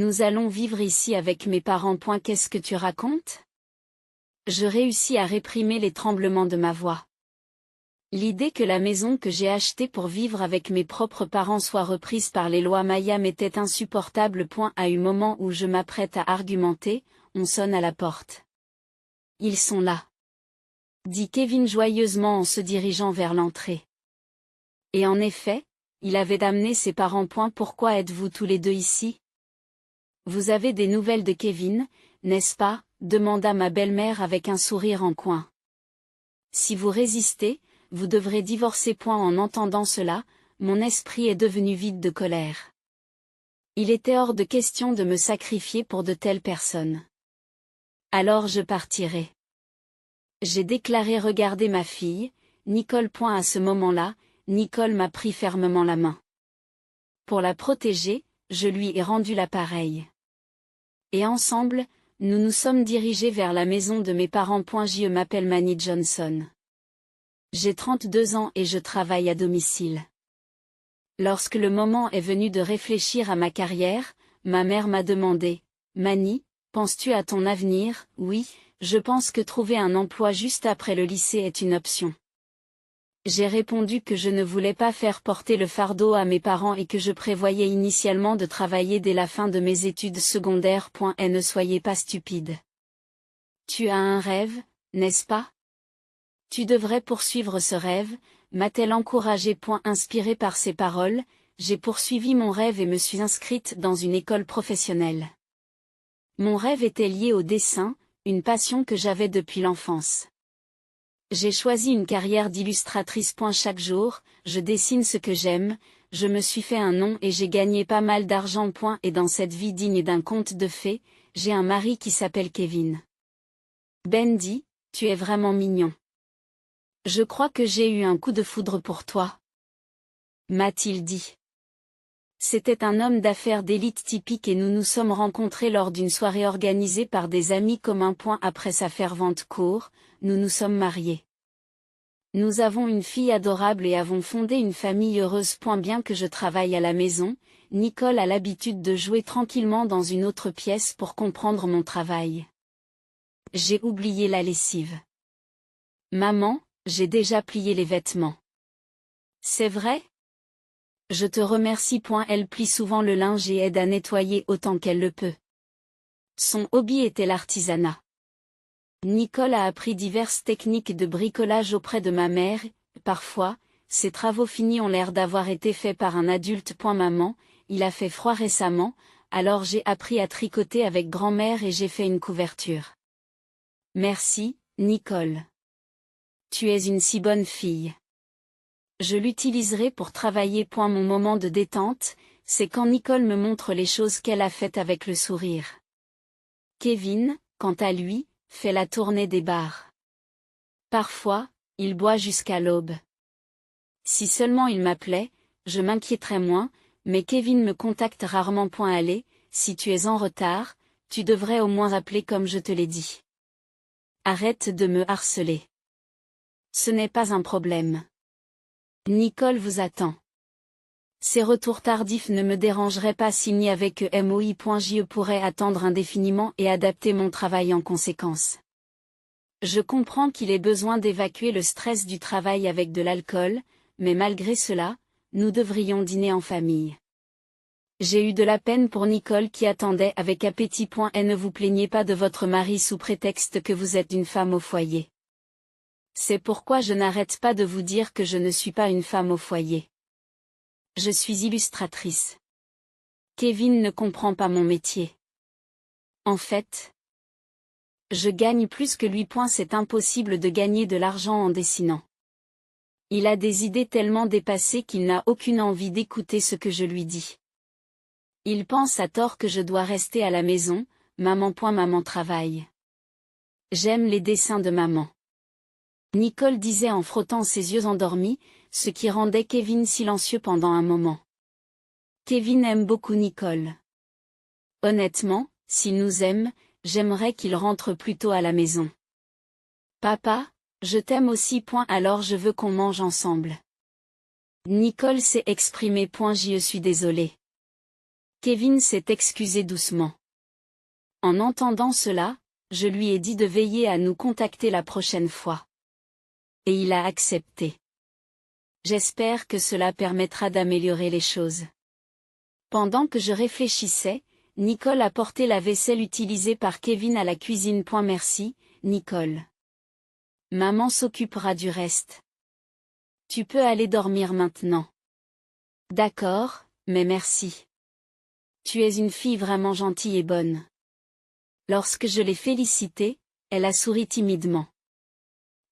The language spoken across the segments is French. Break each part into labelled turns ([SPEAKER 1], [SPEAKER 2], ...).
[SPEAKER 1] Nous allons vivre ici avec mes parents. Qu'est-ce que tu racontes? Je réussis à réprimer les tremblements de ma voix. L'idée que la maison que j'ai achetée pour vivre avec mes propres parents soit reprise par les lois Maya m'était insupportable. À un moment où je m'apprête à argumenter, on sonne à la porte. Ils sont là, dit Kevin joyeusement en se dirigeant vers l'entrée. Et en effet, il avait amené ses parents. Pourquoi êtes-vous tous les deux ici? Vous avez des nouvelles de Kevin, n'est-ce pas? Demanda ma belle-mère avec un sourire en coin. Si vous résistez, vous devrez divorcer. En entendant cela, mon esprit est devenu vide de colère. Il était hors de question de me sacrifier pour de telles personnes. Alors je partirai. J'ai déclaré regarder ma fille, Nicole. À ce moment-là, Nicole m'a pris fermement la main. Pour la protéger, je lui ai rendu l'appareil. Et ensemble, nous nous sommes dirigés vers la maison de mes parents. Je m'appelle Manny Johnson. J'ai 32 ans et je travaille à domicile. Lorsque le moment est venu de réfléchir à ma carrière, ma mère m'a demandé, « Manny, penses-tu à ton avenir? » Oui, je pense que trouver un emploi juste après le lycée est une option. J'ai répondu que je ne voulais pas faire porter le fardeau à mes parents et que je prévoyais initialement de travailler dès la fin de mes études secondaires. Et ne soyez pas stupide. Tu as un rêve, n'est-ce pas? Tu devrais poursuivre ce rêve, m'a-t-elle encouragée. Inspirée par ces paroles, j'ai poursuivi mon rêve et me suis inscrite dans une école professionnelle. Mon rêve était lié au dessin, une passion que j'avais depuis l'enfance. J'ai choisi une carrière d'illustratrice. Chaque jour, je dessine ce que j'aime, je me suis fait un nom et j'ai gagné pas mal d'argent. Et dans cette vie digne d'un conte de fées, j'ai un mari qui s'appelle Kevin. Ben dit, tu es vraiment mignon. Je crois que j'ai eu un coup de foudre pour toi, m'a-t-il dit. C'était un homme d'affaires d'élite typique et nous nous sommes rencontrés lors d'une soirée organisée par des amis communs. Après sa fervente cour, nous nous sommes mariés. Nous avons une fille adorable et avons fondé une famille heureuse. Bien que je travaille à la maison, Nicole a l'habitude de jouer tranquillement dans une autre pièce pour comprendre mon travail. J'ai oublié la lessive. Maman, j'ai déjà plié les vêtements. C'est vrai? Je te remercie. Elle plie souvent le linge et aide à nettoyer autant qu'elle le peut. Son hobby était l'artisanat. Nicole a appris diverses techniques de bricolage auprès de ma mère. Parfois, ses travaux finis ont l'air d'avoir été faits par un adulte. Maman, il a fait froid récemment, alors j'ai appris à tricoter avec grand-mère et j'ai fait une couverture. Merci, Nicole. Tu es une si bonne fille. Je l'utiliserai pour travailler. Mon moment de détente, c'est quand Nicole me montre les choses qu'elle a faites avec le sourire. Kevin, quant à lui, fait la tournée des bars. Parfois, il boit jusqu'à l'aube. Si seulement il m'appelait, je m'inquiéterais moins, mais Kevin me contacte rarement. Allez, si tu es en retard, tu devrais au moins appeler comme je te l'ai dit. Arrête de me harceler. Ce n'est pas un problème. Nicole vous attend. Ces retours tardifs ne me dérangeraient pas s'il n'y avait que moi. Je pourrais attendre indéfiniment et adapter mon travail en conséquence. Je comprends qu'il ait besoin d'évacuer le stress du travail avec de l'alcool, mais malgré cela, nous devrions dîner en famille. J'ai eu de la peine pour Nicole qui attendait avec appétit. Et ne vous plaignez pas de votre mari sous prétexte que vous êtes une femme au foyer. C'est pourquoi je n'arrête pas de vous dire que je ne suis pas une femme au foyer. Je suis illustratrice. Kevin ne comprend pas mon métier. En fait, je gagne plus que lui. C'est impossible de gagner de l'argent en dessinant. Il a des idées tellement dépassées qu'il n'a aucune envie d'écouter ce que je lui dis. Il pense à tort que je dois rester à la maison, maman. Maman travaille. J'aime les dessins de maman. Nicole disait en frottant ses yeux endormis, ce qui rendait Kevin silencieux pendant un moment. Kevin aime beaucoup Nicole. Honnêtement, s'il nous aime, j'aimerais qu'il rentre plus tôt à la maison. Papa, je t'aime aussi. Alors je veux qu'on mange ensemble. Nicole s'est exprimée. Je suis désolée. Kevin s'est excusé doucement. En entendant cela, je lui ai dit de veiller à nous contacter la prochaine fois. Et il a accepté. J'espère que cela permettra d'améliorer les choses. Pendant que je réfléchissais, Nicole a porté la vaisselle utilisée par Kevin à la cuisine. Merci, Nicole. Maman s'occupera du reste. Tu peux aller dormir maintenant. D'accord, mais merci. Tu es une fille vraiment gentille et bonne. Lorsque je l'ai félicitée, elle a souri timidement.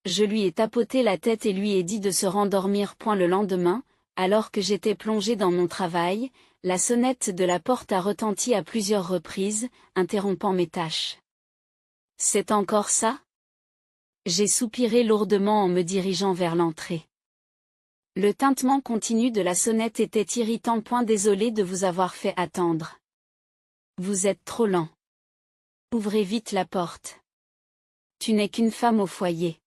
[SPEAKER 1] Je lui ai tapoté la tête et lui ai dit de se rendormir. Le lendemain, alors que j'étais plongée dans mon travail, la sonnette de la porte a retenti à plusieurs reprises, interrompant mes tâches. C'est encore ça? J'ai soupiré lourdement en me dirigeant vers l'entrée. Le tintement continu de la sonnette était irritant. Désolé de vous avoir fait attendre. Vous êtes trop lent. Ouvrez vite la porte. Tu n'es qu'une femme au foyer.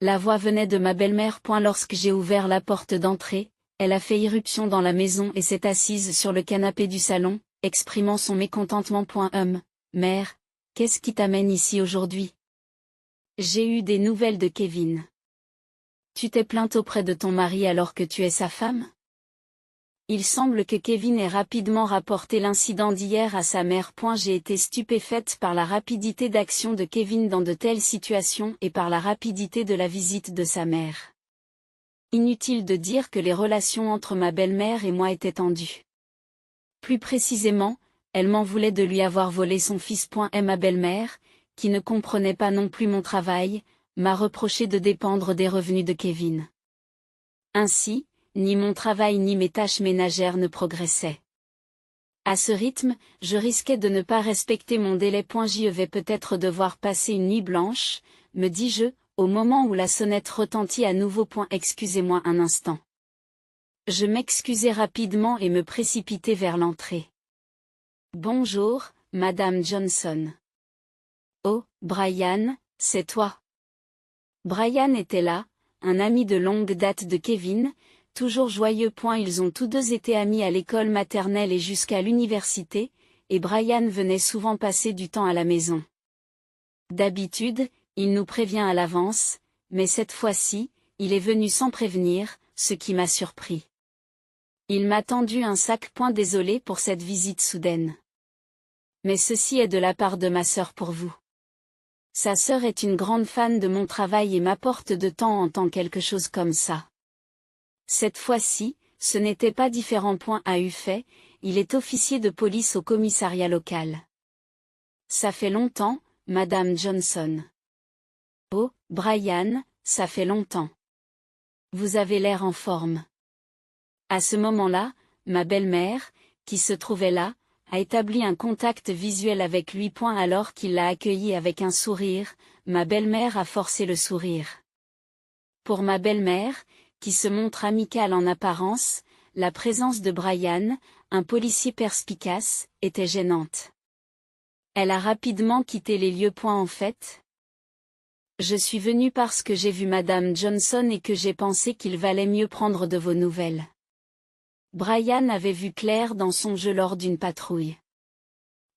[SPEAKER 1] La voix venait de ma belle-mère. Lorsque j'ai ouvert la porte d'entrée, elle a fait irruption dans la maison et s'est assise sur le canapé du salon, exprimant son mécontentement. Mère, qu'est-ce qui t'amène ici aujourd'hui? J'ai eu des nouvelles de Kevin. Tu t'es plainte auprès de ton mari alors que tu es sa femme? Il semble que Kevin ait rapidement rapporté l'incident d'hier à sa mère. J'ai été stupéfaite par la rapidité d'action de Kevin dans de telles situations et par la rapidité de la visite de sa mère. Inutile de dire que les relations entre ma belle-mère et moi étaient tendues. Plus précisément, elle m'en voulait de lui avoir volé son fils. Et ma belle-mère, qui ne comprenait pas non plus mon travail, m'a reproché de dépendre des revenus de Kevin. Ainsi, ni mon travail ni mes tâches ménagères ne progressaient. À ce rythme, je risquais de ne pas respecter mon délai. J'y vais peut-être devoir passer une nuit blanche, me dis-je, au moment où la sonnette retentit à nouveau. Excusez-moi un instant. Je m'excusai rapidement et me précipitai vers l'entrée. Bonjour, Madame Johnson. Oh, Brian, c'est toi. Brian était là, un ami de longue date de Kevin, toujours joyeux. Ils ont tous deux été amis à l'école maternelle et jusqu'à l'université, et Brian venait souvent passer du temps à la maison. D'habitude, il nous prévient à l'avance, mais cette fois-ci, il est venu sans prévenir, ce qui m'a surpris. Il m'a tendu un sac. Désolé pour cette visite soudaine. Mais ceci est de la part de ma sœur pour vous. Sa sœur est une grande fan de mon travail et m'apporte de temps en temps quelque chose comme ça. Cette fois-ci, ce n'était pas différent. A eu fait, il est officier de police au commissariat local. Ça fait longtemps, Madame Johnson. Oh, Brian, ça fait longtemps. Vous avez l'air en forme. À ce moment-là, ma belle-mère, qui se trouvait là, a établi un contact visuel avec lui. Alors qu'il l'a accueilli avec un sourire, ma belle-mère a forcé le sourire. Pour ma belle-mère, qui se montre amicale en apparence, la présence de Brian, un policier perspicace, était gênante. Elle a rapidement quitté les lieux. En fait, je suis venue parce que j'ai vu Madame Johnson et que j'ai pensé qu'il valait mieux prendre de vos nouvelles. Brian avait vu clair dans son jeu lors d'une patrouille.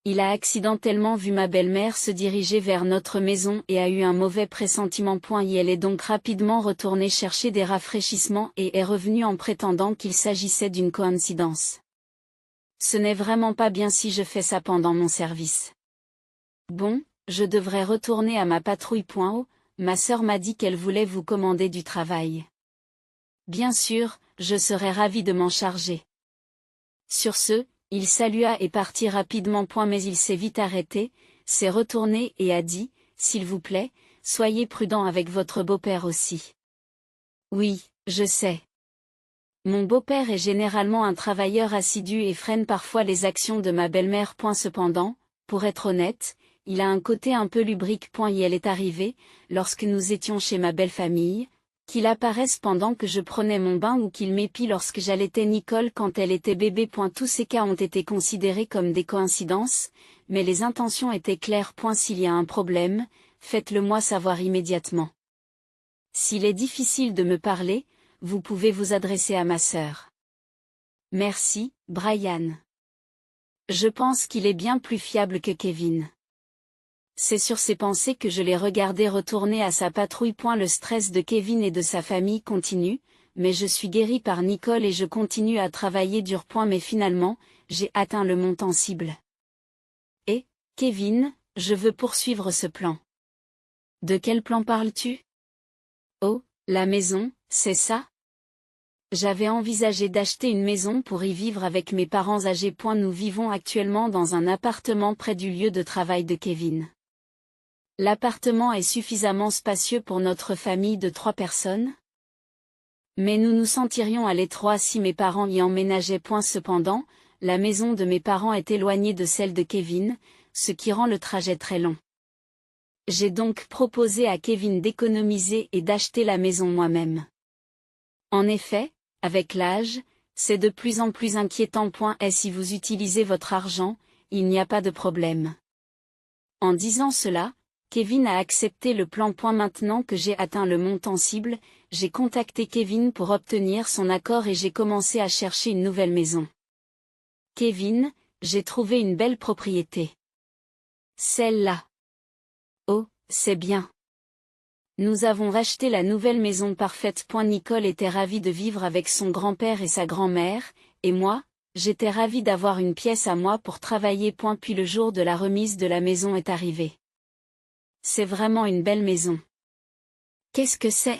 [SPEAKER 1] Il a accidentellement vu ma belle-mère se diriger vers notre maison et a eu un mauvais pressentiment. Elle est donc rapidement retournée chercher des rafraîchissements et est revenue en prétendant qu'il s'agissait d'une coïncidence. Ce n'est vraiment pas bien si je fais ça pendant mon service. Bon, je devrais retourner à ma patrouille. Ma sœur m'a dit qu'elle voulait vous commander du travail. Bien sûr, je serais ravie de m'en charger. Sur ce, il salua et partit rapidement. Mais il s'est vite arrêté, s'est retourné et a dit, s'il vous plaît, soyez prudent avec votre beau-père aussi. Oui, je sais. Mon beau-père est généralement un travailleur assidu et freine parfois les actions de ma belle-mère. Cependant, pour être honnête, il a un côté un peu lubrique. Et elle est arrivée, lorsque nous étions chez ma belle famille, qu'il apparaisse pendant que je prenais mon bain ou qu'il m'épie lorsque j'allaitais Nicole quand elle était bébé. Tous ces cas ont été considérés comme des coïncidences, mais les intentions étaient claires. S'il y a un problème, faites-le moi savoir immédiatement. S'il est difficile de me parler, vous pouvez vous adresser à ma sœur. Merci, Brian. Je pense qu'il est bien plus fiable que Kevin. C'est sur ces pensées que je l'ai regardé retourner à sa patrouille. Le stress de Kevin et de sa famille continue, mais je suis guéri par Nicole et je continue à travailler dur. Mais finalement, j'ai atteint le montant cible. Et, Kevin, je veux poursuivre ce plan. De quel plan parles-tu? Oh, la maison, c'est ça? J'avais envisagé d'acheter une maison pour y vivre avec mes parents âgés. Nous vivons actuellement dans un appartement près du lieu de travail de Kevin. L'appartement est suffisamment spacieux pour notre famille de 3 personnes. Mais nous nous sentirions à l'étroit si mes parents y emménageaient. Cependant, la maison de mes parents est éloignée de celle de Kevin, ce qui rend le trajet très long. J'ai donc proposé à Kevin d'économiser et d'acheter la maison moi-même. En effet, avec l'âge, c'est de plus en plus inquiétant. Et si vous utilisez votre argent, il n'y a pas de problème. En disant cela, Kevin a accepté le plan. Maintenant que j'ai atteint le montant cible, j'ai contacté Kevin pour obtenir son accord et j'ai commencé à chercher une nouvelle maison. Kevin, j'ai trouvé une belle propriété. Celle-là. Oh, c'est bien. Nous avons racheté la nouvelle maison parfaite. Nicole était ravie de vivre avec son grand-père et sa grand-mère, et moi, j'étais ravie d'avoir une pièce à moi pour travailler. Puis le jour de la remise de la maison est arrivé. C'est vraiment une belle maison. Qu'est-ce que c'est?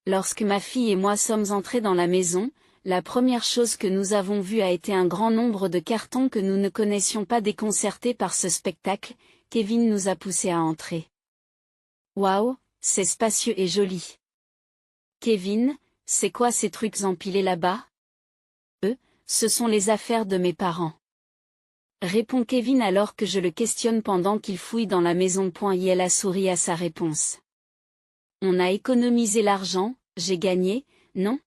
[SPEAKER 1] Lorsque ma fille et moi sommes entrés dans la maison, la première chose que nous avons vue a été un grand nombre de cartons que nous ne connaissions pas. Déconcertés par ce spectacle, Kevin nous a poussés à entrer. Waouh, c'est spacieux et joli. Kevin, c'est quoi ces trucs empilés là-bas? Ce sont les affaires de mes parents. Répond Kevin alors que je le questionne pendant qu'il fouille dans la maison. Il a souri à sa réponse. On a économisé l'argent, j'ai gagné, non?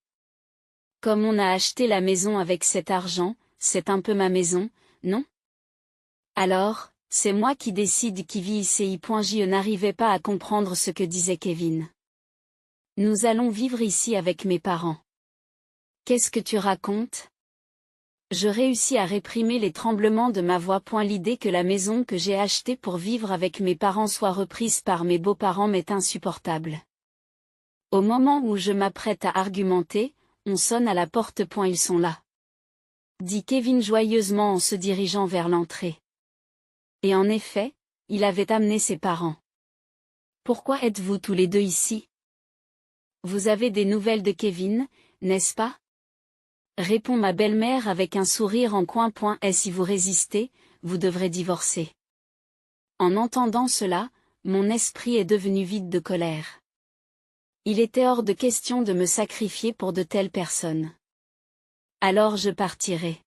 [SPEAKER 1] Comme on a acheté la maison avec cet argent, c'est un peu ma maison, non? Alors, c'est moi qui décide qui vit ici. Je n'arrivais pas à comprendre ce que disait Kevin. Nous allons vivre ici avec mes parents. Qu'est-ce que tu racontes? Je réussis à réprimer les tremblements de ma voix. L'idée que la maison que j'ai achetée pour vivre avec mes parents soit reprise par mes beaux-parents m'est insupportable. Au moment où je m'apprête à argumenter, on sonne à la porte. Ils sont là. Dit Kevin joyeusement en se dirigeant vers l'entrée. Et en effet, il avait amené ses parents. Pourquoi êtes-vous tous les deux ici? Vous avez des nouvelles de Kevin, n'est-ce pas? Répond ma belle-mère avec un sourire en coin. Et si vous résistez, vous devrez divorcer. En entendant cela, mon esprit est devenu vide de colère. Il était hors de question de me sacrifier pour de telles personnes. Alors je partirai.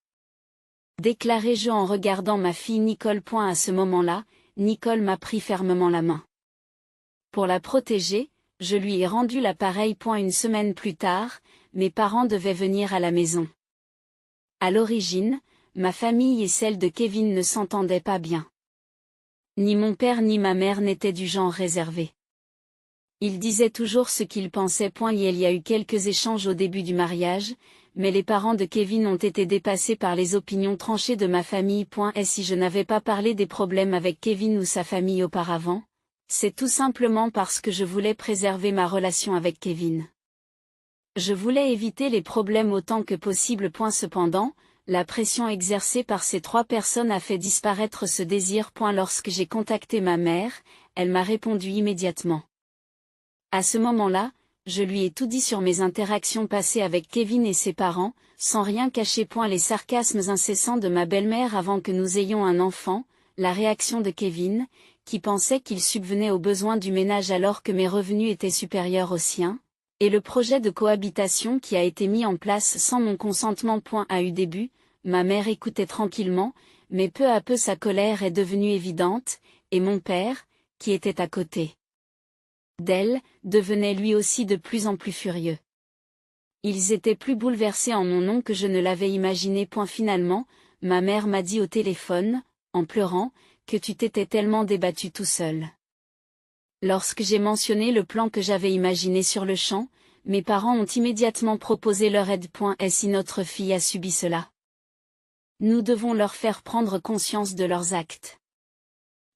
[SPEAKER 1] Déclarai-je en regardant ma fille Nicole. À ce moment-là, Nicole m'a pris fermement la main. Pour la protéger, je lui ai rendu l'appareil. Une semaine plus tard, mes parents devaient venir à la maison. À l'origine, ma famille et celle de Kevin ne s'entendaient pas bien. Ni mon père ni ma mère n'étaient du genre réservé. Ils disaient toujours ce qu'ils pensaient. Il y a eu quelques échanges au début du mariage, mais les parents de Kevin ont été dépassés par les opinions tranchées de ma famille. Et si je n'avais pas parlé des problèmes avec Kevin ou sa famille auparavant, c'est tout simplement parce que je voulais préserver ma relation avec Kevin. Je voulais éviter les problèmes autant que possible. Cependant, la pression exercée par ces 3 personnes a fait disparaître ce désir. Lorsque j'ai contacté ma mère, elle m'a répondu immédiatement. À ce moment-là, je lui ai tout dit sur mes interactions passées avec Kevin et ses parents, sans rien cacher. Les sarcasmes incessants de ma belle-mère avant que nous ayons un enfant, la réaction de Kevin, qui pensait qu'il subvenait aux besoins du ménage alors que mes revenus étaient supérieurs aux siens, et le projet de cohabitation qui a été mis en place sans mon consentement. À eu début, ma mère écoutait tranquillement, mais peu à peu sa colère est devenue évidente, et mon père, qui était à côté d'elle, devenait lui aussi de plus en plus furieux. Ils étaient plus bouleversés en mon nom que je ne l'avais imaginé. Finalement, ma mère m'a dit au téléphone, en pleurant, que tu t'étais tellement débattu tout seul. Lorsque j'ai mentionné le plan que j'avais imaginé sur le champ, mes parents ont immédiatement proposé leur aide. Et si notre fille a subi cela? Nous devons leur faire prendre conscience de leurs actes.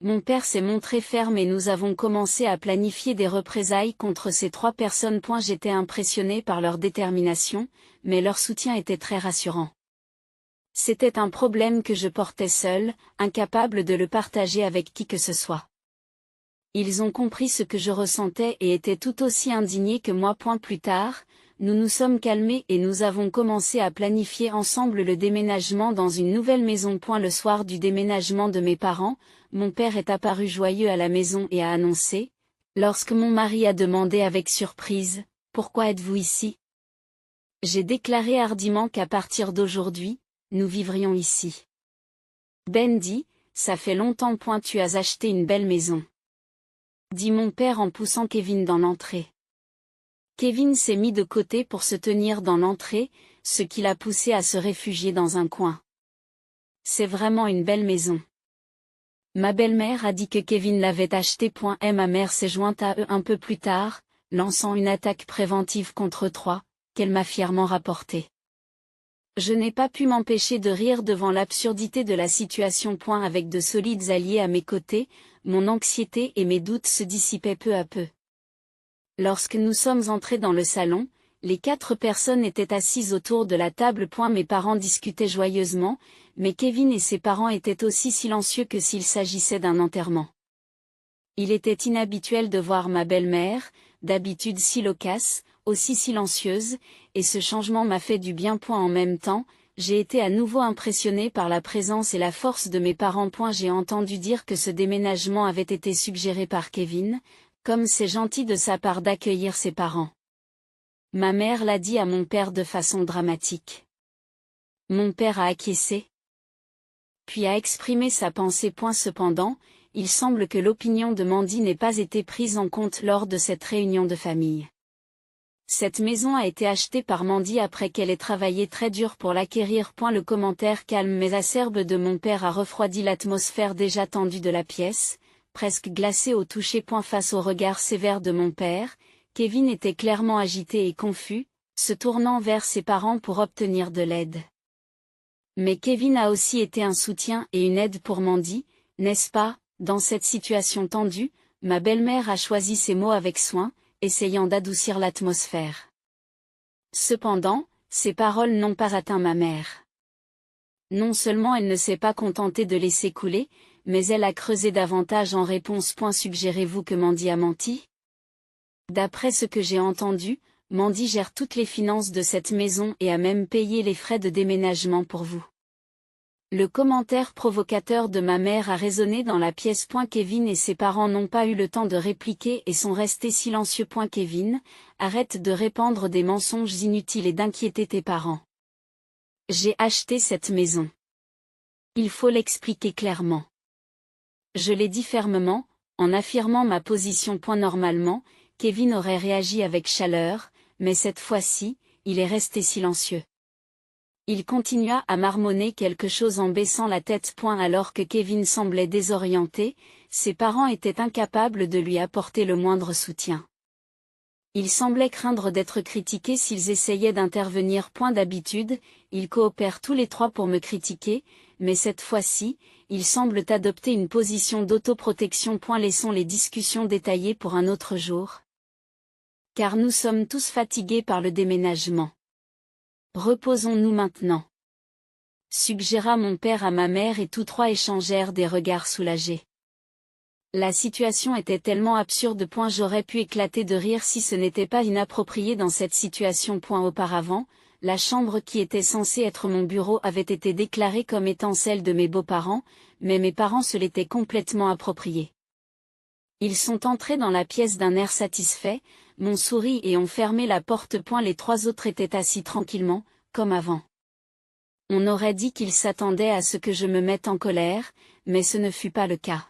[SPEAKER 1] Mon père s'est montré ferme et nous avons commencé à planifier des représailles contre ces 3 personnes. J'étais impressionné par leur détermination, mais leur soutien était très rassurant. C'était un problème que je portais seul, incapable de le partager avec qui que ce soit. Ils ont compris ce que je ressentais et étaient tout aussi indignés que moi. Plus tard, nous nous sommes calmés et nous avons commencé à planifier ensemble le déménagement dans une nouvelle maison. Le soir du déménagement de mes parents, mon père est apparu joyeux à la maison et a annoncé, lorsque mon mari a demandé avec surprise, « Pourquoi êtes-vous ici ?» J'ai déclaré hardiment qu'à partir d'aujourd'hui, nous vivrions ici. Ben dit, « Ça fait longtemps. Tu as acheté une belle maison. » dit mon père en poussant Kevin dans l'entrée. Kevin s'est mis de côté pour se tenir dans l'entrée, ce qui l'a poussé à se réfugier dans un coin. C'est vraiment une belle maison. Ma belle-mère a dit que Kevin l'avait acheté. Et ma mère s'est jointe à eux un peu plus tard, lançant une attaque préventive contre 3, qu'elle m'a fièrement rapportée. Je n'ai pas pu m'empêcher de rire devant l'absurdité de la situation. Avec de solides alliés à mes côtés, mon anxiété et mes doutes se dissipaient peu à peu. Lorsque nous sommes entrés dans le salon, les 4 personnes étaient assises autour de la table. Mes parents discutaient joyeusement, mais Kevin et ses parents étaient aussi silencieux que s'il s'agissait d'un enterrement. Il était inhabituel de voir ma belle-mère, d'habitude si loquace, aussi silencieuse, et ce changement m'a fait du bien. En même temps, j'ai été à nouveau impressionné par la présence et la force de mes parents. J'ai entendu dire que ce déménagement avait été suggéré par Kevin, comme c'est gentil de sa part d'accueillir ses parents. Ma mère l'a dit à mon père de façon dramatique. Mon père a acquiescé, puis a exprimé sa pensée. Cependant, il semble que l'opinion de Mandy n'ait pas été prise en compte lors de cette réunion de famille. Cette maison a été achetée par Mandy après qu'elle ait travaillé très dur pour l'acquérir. Le commentaire calme mais acerbe de mon père a refroidi l'atmosphère déjà tendue de la pièce, presque glacée au toucher. Face au regard sévère de mon père, Kevin était clairement agité et confus, se tournant vers ses parents pour obtenir de l'aide. Mais Kevin a aussi été un soutien et une aide pour Mandy, n'est-ce pas? Dans cette situation tendue, ma belle-mère a choisi ses mots avec soin, essayant d'adoucir l'atmosphère. Cependant, ces paroles n'ont pas atteint ma mère. Non seulement elle ne s'est pas contentée de laisser couler, mais elle a creusé davantage en réponse. Suggérez-vous que Mandy a menti? D'après ce que j'ai entendu, Mandy gère toutes les finances de cette maison et a même payé les frais de déménagement pour vous. Le commentaire provocateur de ma mère a résonné dans la pièce. Kevin et ses parents n'ont pas eu le temps de répliquer et sont restés silencieux. Kevin, arrête de répandre des mensonges inutiles et d'inquiéter tes parents. J'ai acheté cette maison. Il faut l'expliquer clairement. Je l'ai dit fermement, en affirmant ma position. Normalement, Kevin aurait réagi avec chaleur, mais cette fois-ci, il est resté silencieux. Il continua à marmonner quelque chose en baissant la tête. Alors que Kevin semblait désorienté, ses parents étaient incapables de lui apporter le moindre soutien. Ils semblaient craindre d'être critiqués s'ils essayaient d'intervenir. D'habitude, ils coopèrent tous les 3 pour me critiquer, mais cette fois-ci, ils semblent adopter une position d'autoprotection. Laissons les discussions détaillées pour un autre jour. Car nous sommes tous fatigués par le déménagement. Reposons-nous maintenant. Suggéra mon père à ma mère et tous 3 échangèrent des regards soulagés. La situation était tellement absurde. J'aurais pu éclater de rire si ce n'était pas inapproprié dans cette situation. Auparavant, la chambre qui était censée être mon bureau avait été déclarée comme étant celle de mes beaux-parents, mais mes parents se l'étaient complètement appropriée. Ils sont entrés dans la pièce d'un air satisfait, m'ont souri et ont fermé la porte. Les 3 autres étaient assis tranquillement, comme avant. On aurait dit qu'ils s'attendaient à ce que je me mette en colère, mais ce ne fut pas le cas.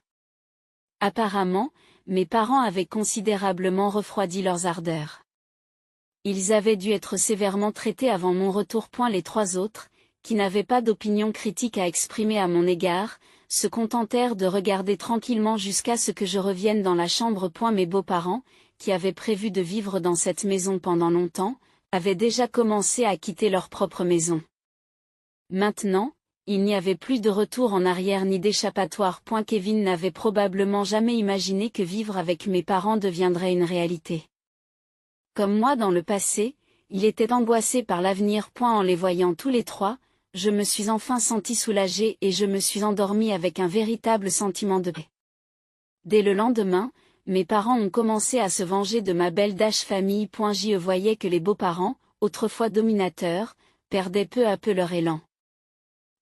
[SPEAKER 1] Apparemment, mes parents avaient considérablement refroidi leurs ardeurs. Ils avaient dû être sévèrement traités avant mon retour. Les 3 autres, qui n'avaient pas d'opinion critique à exprimer à mon égard, se contentèrent de regarder tranquillement jusqu'à ce que je revienne dans la chambre. Mes beaux-parents, qui avaient prévu de vivre dans cette maison pendant longtemps, avaient déjà commencé à quitter leur propre maison. Maintenant, il n'y avait plus de retour en arrière ni d'échappatoire. Kevin n'avait probablement jamais imaginé que vivre avec mes parents deviendrait une réalité. Comme moi dans le passé, il était angoissé par l'avenir. En les voyant tous les trois, je me suis enfin senti soulagée et je me suis endormie avec un véritable sentiment de paix. Dès le lendemain, mes parents ont commencé à se venger de ma belle famille. Je voyais que les beaux-parents, autrefois dominateurs, perdaient peu à peu leur élan.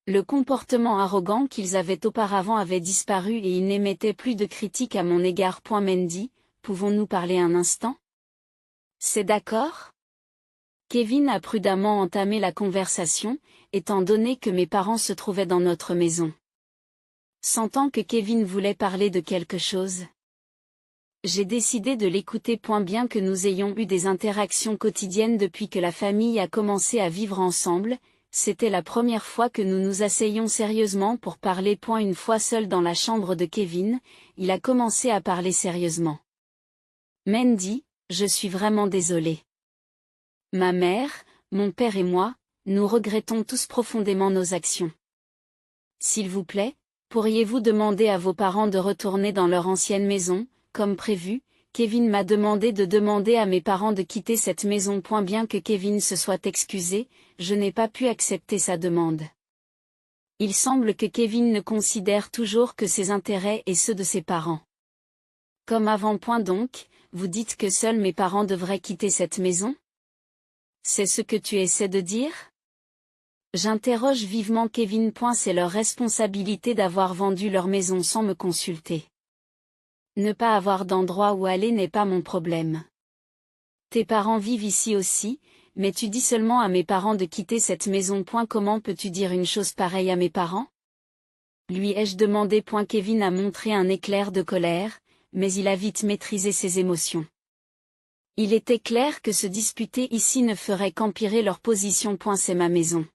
[SPEAKER 1] Le comportement arrogant qu'ils avaient auparavant avait disparu et ils n'émettaient plus de critiques à mon égard. Mandy, pouvons-nous parler un instant? C'est d'accord? Kevin a prudemment entamé la conversation, étant donné que mes parents se trouvaient dans notre maison. Sentant que Kevin voulait parler de quelque chose, j'ai décidé de l'écouter. Bien que nous ayons eu des interactions quotidiennes depuis que la famille a commencé à vivre ensemble, c'était la première fois que nous nous asseyions sérieusement pour parler. Une fois seul dans la chambre de Kevin, il a commencé à parler sérieusement. Mandy, je suis vraiment désolée. Ma mère, mon père et moi, nous regrettons tous profondément nos actions. S'il vous plaît, pourriez-vous demander à vos parents de retourner dans leur ancienne maison, comme prévu? Kevin m'a demandé de demander à mes parents de quitter cette maison. Bien que Kevin se soit excusé, je n'ai pas pu accepter sa demande. Il semble que Kevin ne considère toujours que ses intérêts et ceux de ses parents. Comme avant. Donc, vous dites que seuls mes parents devraient quitter cette maison? C'est ce que tu essaies de dire? J'interroge vivement Kevin. C'est leur responsabilité d'avoir vendu leur maison sans me consulter. Ne pas avoir d'endroit où aller n'est pas mon problème. Tes parents vivent ici aussi, mais tu dis seulement à mes parents de quitter cette maison. Comment peux-tu dire une chose pareille à mes parents? Lui ai-je demandé. Kevin a montré un éclair de colère, mais il a vite maîtrisé ses émotions. Il était clair que se disputer ici ne ferait qu'empirer leur position. C'est ma maison.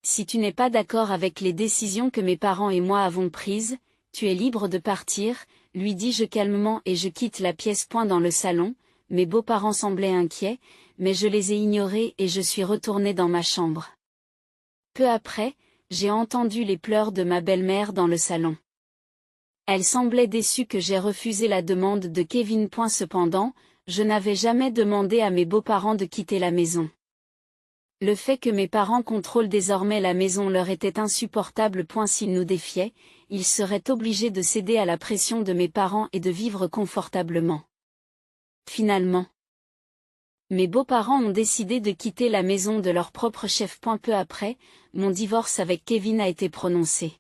[SPEAKER 1] Si tu n'es pas d'accord avec les décisions que mes parents et moi avons prises, tu es libre de partir, lui dis-je calmement et je quitte la pièce. Dans le salon, mes beaux-parents semblaient inquiets, mais je les ai ignorés et je suis retournée dans ma chambre. Peu après, j'ai entendu les pleurs de ma belle-mère dans le salon. Elle semblait déçue que j'ai refusé la demande de Kevin. Cependant, je n'avais jamais demandé à mes beaux-parents de quitter la maison. Le fait que mes parents contrôlent désormais la maison leur était insupportable. S'ils nous défiaient, ils seraient obligés de céder à la pression de mes parents et de vivre confortablement. Finalement, mes beaux-parents ont décidé de quitter la maison de leur propre chef. Peu après, mon divorce avec Kevin a été prononcé.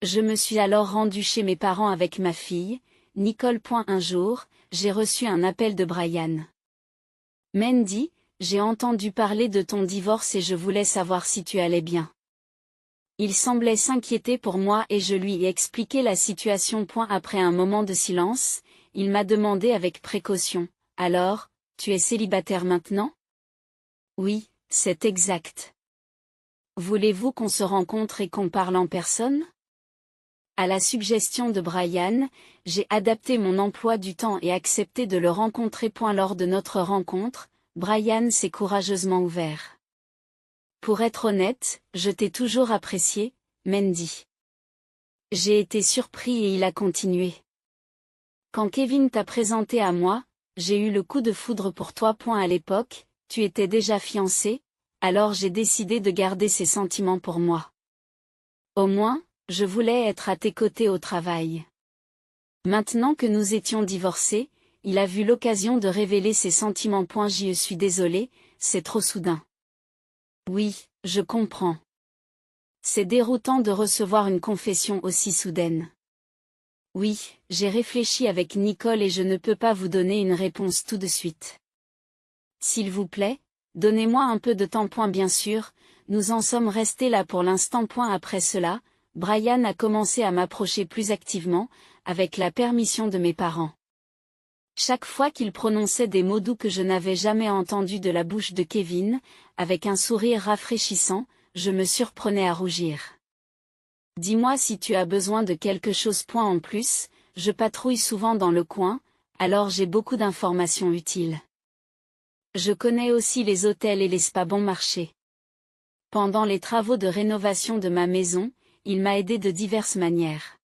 [SPEAKER 1] Je me suis alors rendue chez mes parents avec ma fille, Nicole. Un jour, j'ai reçu un appel de Brian. Mandy, j'ai entendu parler de ton divorce et je voulais savoir si tu allais bien. Il semblait s'inquiéter pour moi et je lui ai expliqué la situation. Après un moment de silence, il m'a demandé avec précaution, « Alors, tu es célibataire maintenant? » Oui, c'est exact. Voulez-vous qu'on se rencontre et qu'on parle en personne? À la suggestion de Brian, j'ai adapté mon emploi du temps et accepté de le rencontrer. Lors de notre rencontre, Brian s'est courageusement ouvert. Pour être honnête, je t'ai toujours apprécié, Mandy. J'ai été surpris et il a continué. Quand Kevin t'a présenté à moi, j'ai eu le coup de foudre pour toi. À l'époque, tu étais déjà fiancé, alors j'ai décidé de garder ces sentiments pour moi. Au moins, je voulais être à tes côtés au travail. Maintenant que nous étions divorcés, il a vu l'occasion de révéler ses sentiments. Je suis désolée, c'est trop soudain. Oui, je comprends. C'est déroutant de recevoir une confession aussi soudaine. Oui, j'ai réfléchi avec Nicole et je ne peux pas vous donner une réponse tout de suite. S'il vous plaît, donnez-moi un peu de temps. Bien sûr, nous en sommes restés là pour l'instant. Après cela, Brian a commencé à m'approcher plus activement, avec la permission de mes parents. Chaque fois qu'il prononçait des mots doux que je n'avais jamais entendus de la bouche de Kevin, avec un sourire rafraîchissant, je me surprenais à rougir. Dis-moi si tu as besoin de quelque chose. En plus, je patrouille souvent dans le coin, alors j'ai beaucoup d'informations utiles. Je connais aussi les hôtels et les spas bon marché. Pendant les travaux de rénovation de ma maison, il m'a aidé de diverses manières.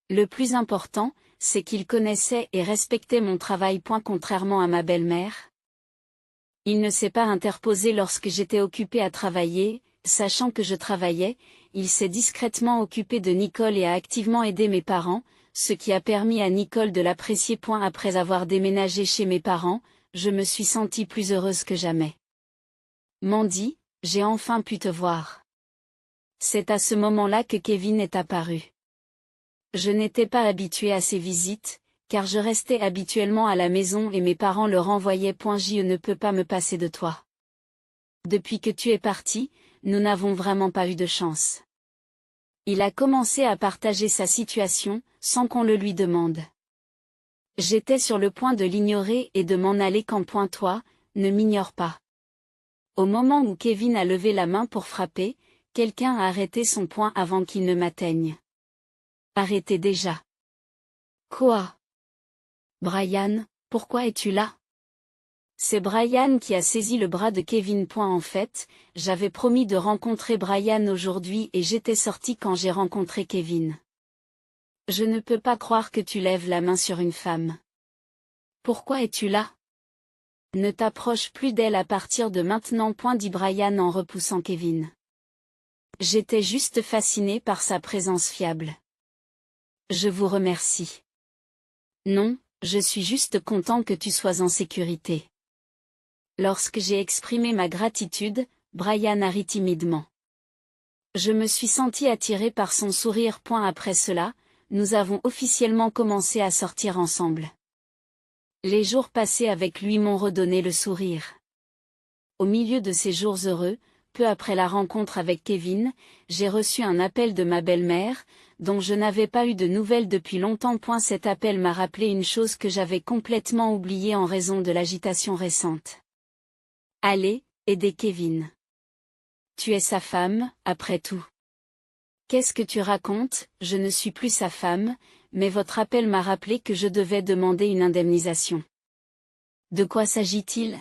[SPEAKER 1] Le plus important, c'est qu'il connaissait et respectait mon travail. Contrairement à ma belle-mère, il ne s'est pas interposé lorsque j'étais occupée à travailler, sachant que je travaillais, il s'est discrètement occupé de Nicole et a activement aidé mes parents, ce qui a permis à Nicole de l'apprécier. Après avoir déménagé chez mes parents, je me suis sentie plus heureuse que jamais. Mandy, j'ai enfin pu te voir. C'est à ce moment-là que Kevin est apparu. Je n'étais pas habituée à ces visites, car je restais habituellement à la maison et mes parents le renvoyaient. Je ne peux pas me passer de toi. Depuis que tu es parti, nous n'avons vraiment pas eu de chance. Il a commencé à partager sa situation, sans qu'on le lui demande. J'étais sur le point de l'ignorer et de m'en aller quand toi, ne m'ignore pas. Au moment où Kevin a levé la main pour frapper, quelqu'un a arrêté son poing avant qu'il ne m'atteigne. Arrêtez déjà. Quoi? Brian, pourquoi es-tu là? C'est Brian qui a saisi le bras de Kevin. En fait, j'avais promis de rencontrer Brian aujourd'hui et j'étais sortie quand j'ai rencontré Kevin. Je ne peux pas croire que tu lèves la main sur une femme. Pourquoi es-tu là? Ne t'approche plus d'elle à partir de maintenant. Dit Brian en repoussant Kevin. J'étais juste fascinée par sa présence fiable. Je vous remercie. Non, je suis juste content que tu sois en sécurité. Lorsque j'ai exprimé ma gratitude, Brian a ri timidement. Je me suis sentie attirée par son sourire. Après cela, nous avons officiellement commencé à sortir ensemble. Les jours passés avec lui m'ont redonné le sourire. Au milieu de ces jours heureux, peu après la rencontre avec Kevin, j'ai reçu un appel de ma belle-mère, dont je n'avais pas eu de nouvelles depuis longtemps. Cet appel m'a rappelé une chose que j'avais complètement oubliée en raison de l'agitation récente. Allez, aidez Kevin. Tu es sa femme, après tout. Qu'est-ce que tu racontes? Je ne suis plus sa femme, mais votre appel m'a rappelé que je devais demander une indemnisation. De quoi s'agit-il?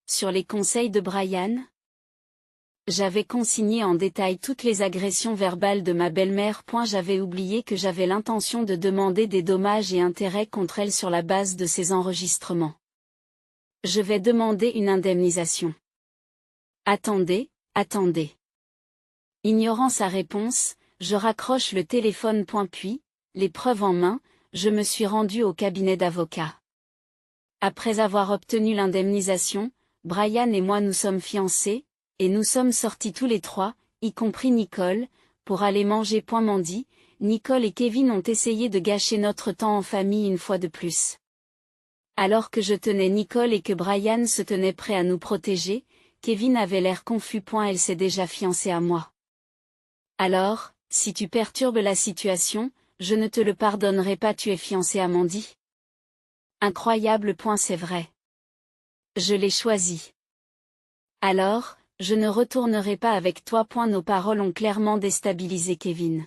[SPEAKER 1] Sur les conseils de Brian? J'avais consigné en détail toutes les agressions verbales de ma belle-mère. J'avais oublié que j'avais l'intention de demander des dommages et intérêts contre elle sur la base de ces enregistrements. Je vais demander une indemnisation. Attendez. Ignorant sa réponse, je raccroche le téléphone. Puis, les preuves en main, je me suis rendue au cabinet d'avocat. Après avoir obtenu l'indemnisation, Brian et moi nous sommes fiancés, et nous sommes sortis tous les trois, y compris Nicole, pour aller manger. Mandy, Nicole et Kevin ont essayé de gâcher notre temps en famille une fois de plus. Alors que je tenais Nicole et que Brian se tenait prêt à nous protéger, Kevin avait l'air confus. Elle s'est déjà fiancée à moi. Alors, si tu perturbes la situation, je ne te le pardonnerai pas. Tu es fiancée à Mandy? Incroyable. C'est vrai. Je l'ai choisi. Alors, je ne retournerai pas avec toi. Nos paroles ont clairement déstabilisé Kevin.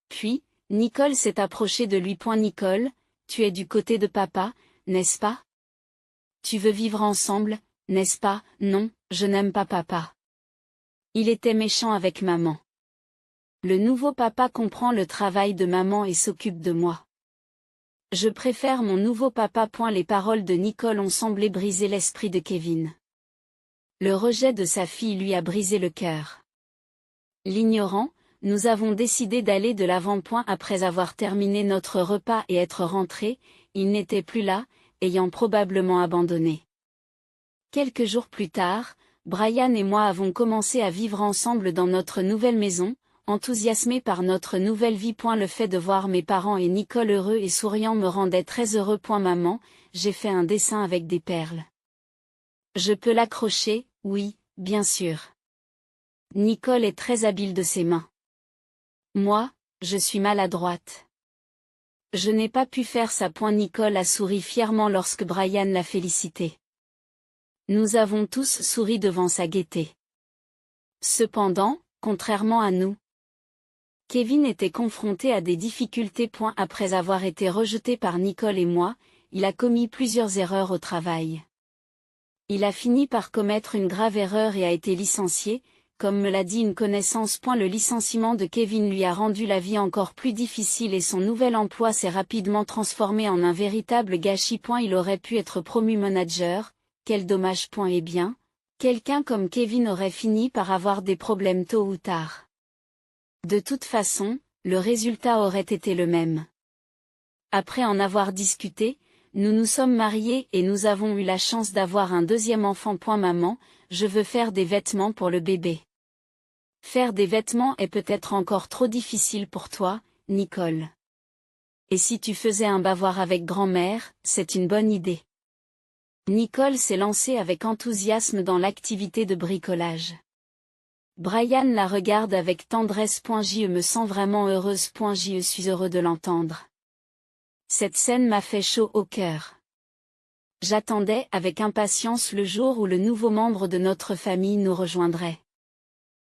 [SPEAKER 1] Puis, Nicole s'est approchée de lui. Nicole, tu es du côté de papa, n'est-ce pas? Tu veux vivre ensemble, n'est-ce pas? Non, je n'aime pas papa. Il était méchant avec maman. Le nouveau papa comprend le travail de maman et s'occupe de moi. Je préfère mon nouveau papa. Les paroles de Nicole ont semblé briser l'esprit de Kevin. Le rejet de sa fille lui a brisé le cœur. L'ignorant, nous avons décidé d'aller de l'avant. Après avoir terminé notre repas et être rentrés, il n'était plus là, ayant probablement abandonné. Quelques jours plus tard, Brian et moi avons commencé à vivre ensemble dans notre nouvelle maison, enthousiasmés par notre nouvelle vie. Le fait de voir mes parents et Nicole heureux et souriants me rendait très heureux. Maman, j'ai fait un dessin avec des perles. Je peux l'accrocher? Oui, bien sûr. Nicole est très habile de ses mains. Moi, je suis maladroite. Je n'ai pas pu faire ça. Nicole a souri fièrement lorsque Brian l'a félicité. Nous avons tous souri devant sa gaieté. Cependant, contrairement à nous, Kevin était confronté à des difficultés. Après avoir été rejeté par Nicole et moi, il a commis plusieurs erreurs au travail. Il a fini par commettre une grave erreur et a été licencié, comme me l'a dit une connaissance. Le licenciement de Kevin lui a rendu la vie encore plus difficile et son nouvel emploi s'est rapidement transformé en un véritable gâchis. Il aurait pu être promu manager, quel dommage. Eh bien, quelqu'un comme Kevin aurait fini par avoir des problèmes tôt ou tard. De toute façon, le résultat aurait été le même. Après en avoir discuté, nous nous sommes mariés et nous avons eu la chance d'avoir un deuxième enfant. Maman, je veux faire des vêtements pour le bébé. Faire des vêtements est peut-être encore trop difficile pour toi, Nicole. Et si tu faisais un bavoir avec grand-mère, c'est une bonne idée. Nicole s'est lancée avec enthousiasme dans l'activité de bricolage. Brian la regarde avec tendresse. Je me sens vraiment heureuse. Je suis heureux de l'entendre. Cette scène m'a fait chaud au cœur. J'attendais avec impatience le jour où le nouveau membre de notre famille nous rejoindrait.